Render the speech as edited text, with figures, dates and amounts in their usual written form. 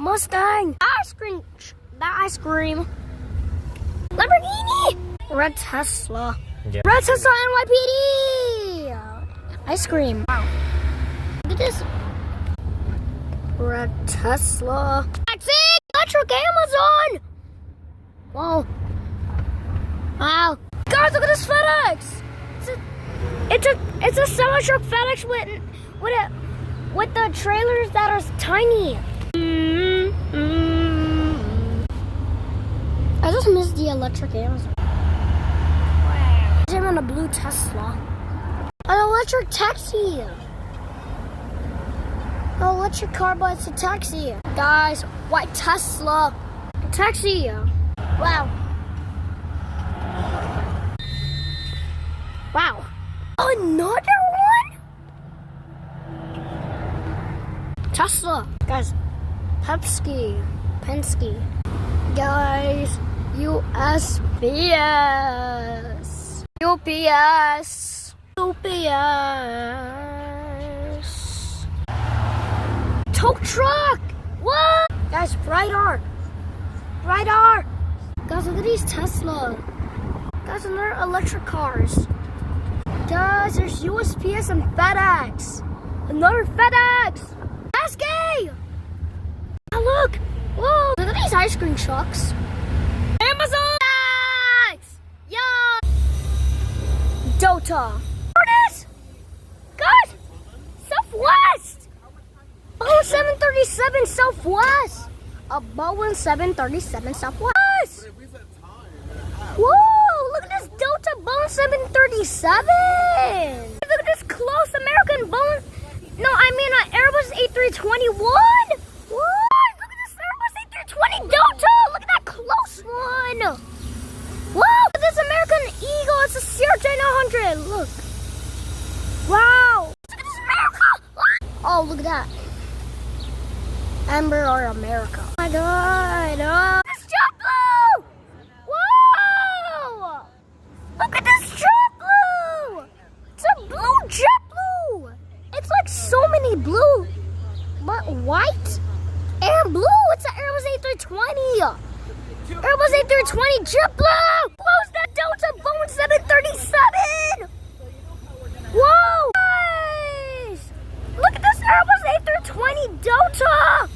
Mustang. Ice cream. Lamborghini. Red Tesla. Yeah. Red Tesla NYPD. Ice cream. Wow. Look at this. Red Tesla. That's it. Electric Amazon. Whoa. Wow. Guys, look at this FedEx. It's a semi-truck FedEx with the trailers that are tiny. I just missed the electric Amazon. Wow. I'm on a blue Tesla. An electric taxi. An electric car, but it's a taxi. Guys, white Tesla. Taxi. Wow. Wow. Another one? Tesla. Guys, Penske. Guys, USPS. UPS. Tow truck. What? Guys, radar. Guys, look at these Tesla. Guys, and they're electric cars. Guys, there's USPS and FedEx. Another FedEx. Penske. Oh, look. Whoa. Look at these ice cream trucks. Amazon. Yeah. Dota. There it is. Guys. Southwest. Boeing 737 Southwest. A Boeing 737 Southwest. Whoa, look at this Delta Boeing 737. Look at this close American Boeing. No, I mean an Airbus A321. What? Look at this Airbus A320 Delta. Look at that close one. Whoa, look at this American Eagle. It's a CRJ 900. Look. Wow. Look at this America. Oh, look at that. Amber or America. Oh my God. Oh. This JetBlue. Whoa. Look at this JetBlue. It's a blue JetBlue. It's like so many blue, but white and blue. It's an Airbus A320. Airbus A320 JetBlue. Close that Delta Boeing 737. Whoa. Guys. Look at this Airbus A320 Delta.